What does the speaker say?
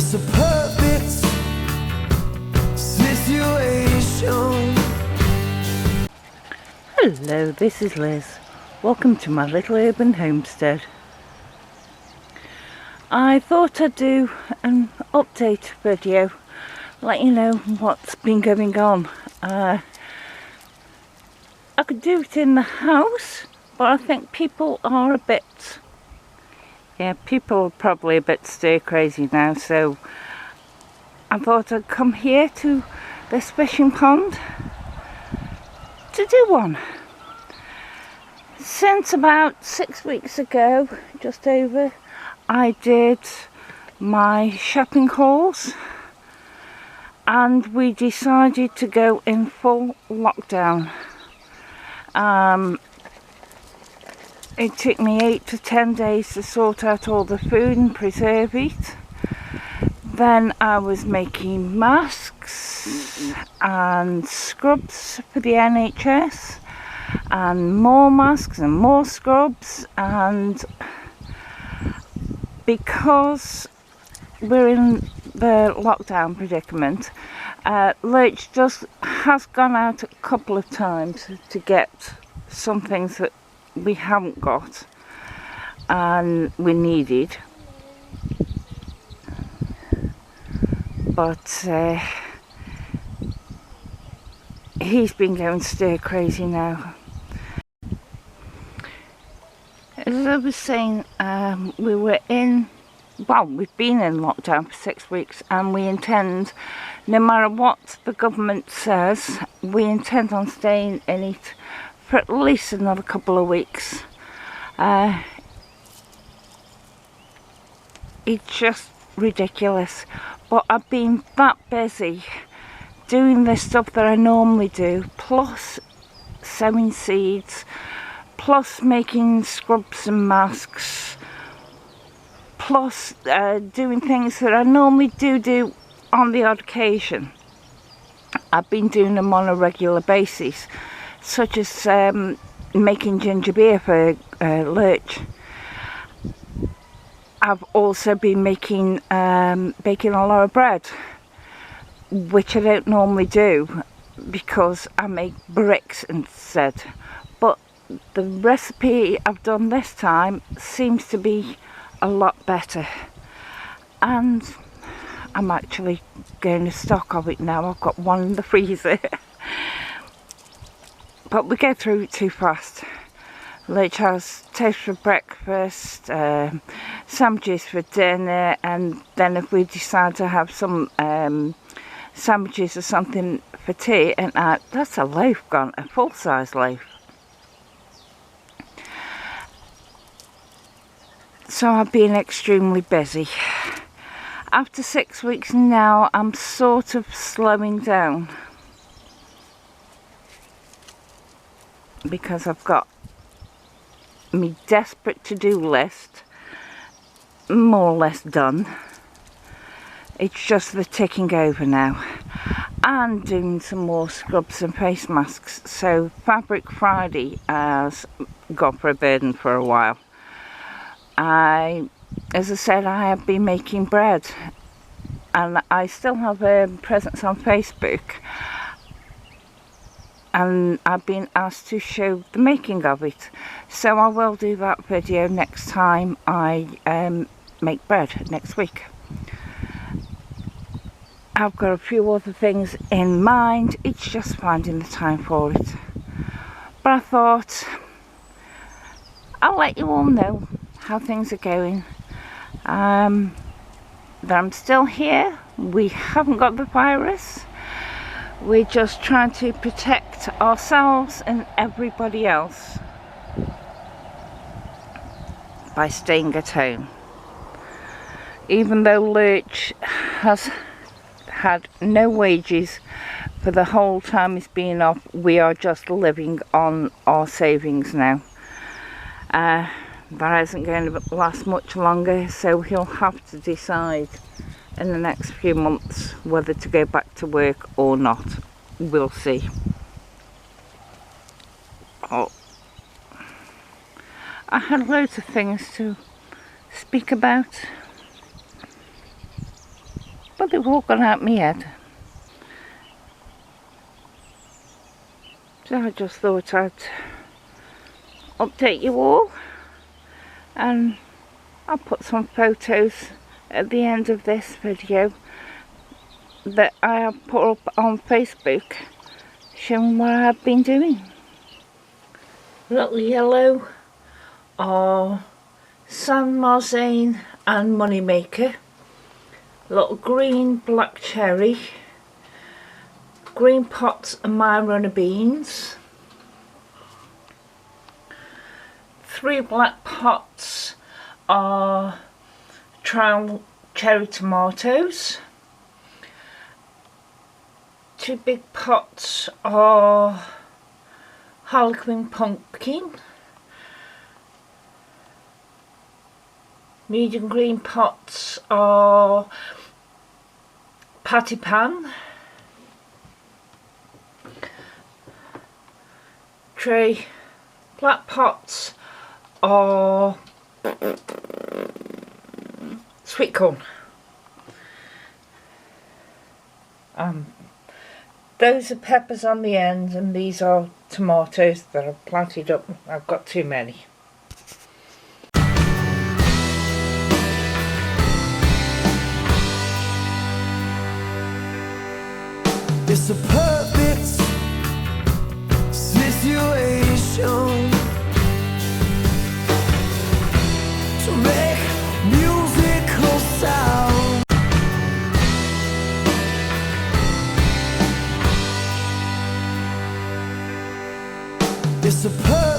just a perfect situation. Hello, this is Liz. Welcome to my little urban homestead. I thought I'd do an update video, let you know what's been going on. I could do it in the house, but I think people are a bit, people are probably a bit stir crazy now, so I thought I'd come here to this fishing pond to do one. Since about 6 weeks ago, just over, I did my shopping hauls and we decided to go in full lockdown. It took me 8 to 10 days to sort out all the food and preserve it. Then I was making masks and scrubs for the NHS and more masks and more scrubs, and because we're in the lockdown predicament, Lurch just has gone out a couple of times to get some things that we haven't got and we needed, but he's been going stir crazy now. As I was saying, we've been in lockdown for 6 weeks, and we intend, no matter what the government says, we intend on staying in it for at least another couple of weeks. It's just ridiculous, but I've been that busy doing the stuff that I normally do, plus sowing seeds, plus making scrubs and masks, plus doing things that I normally do on the odd occasion. I've been doing them on a regular basis, such as making ginger beer for Lurch. I've also been making baking a lot of bread, which I don't normally do because I make bricks instead. But the recipe I've done this time seems to be a lot better, and I'm actually going to stock of it now. I've got one in the freezer. But we go through it too fast. Lurch has toast for breakfast, sandwiches for dinner, and then if we decide to have some sandwiches or something for tea, and that's a loaf gone, a full-size loaf. So I've been extremely busy. After 6 weeks now, I'm sort of slowing down because I've got my desperate to-do list more or less done. It's just the ticking over now, and doing some more scrubs and face masks. So Fabric Friday has gone for a burden for a while. As I said, I have been making bread, and I still have a presence on Facebook, and I've been asked to show the making of it, so I will do that video next time I make bread next week. I've got a few other things in mind, it's just finding the time for it. But I thought I'll let you all know how things are going, that I'm still here. We haven't got the virus. We're just trying to protect ourselves and everybody else by staying at home. Even though Lurch has had no wages for the whole time he's been off, we are just living on our savings now. That isn't going to last much longer, so he'll have to decide in the next few months whether to go back to work or not. We'll see. Oh, I had loads of things to speak about. But they've all gone out my head. So I just thought I'd update you all, and I'll put some photos at the end of this video that I have put up on Facebook showing what I've been doing. Little yellow are San Marzane and Moneymaker. Little green black cherry. Green pots are my runner beans. 3 black pots are trial cherry tomatoes. 2 big pots are Harlequin pumpkin. Medium green pots are patty pan. Tray black pots are sweet corn. Those are peppers on the end, and these are tomatoes that I've planted up. I've got too many. It's a perfect situation to make musical sound. It's a perfect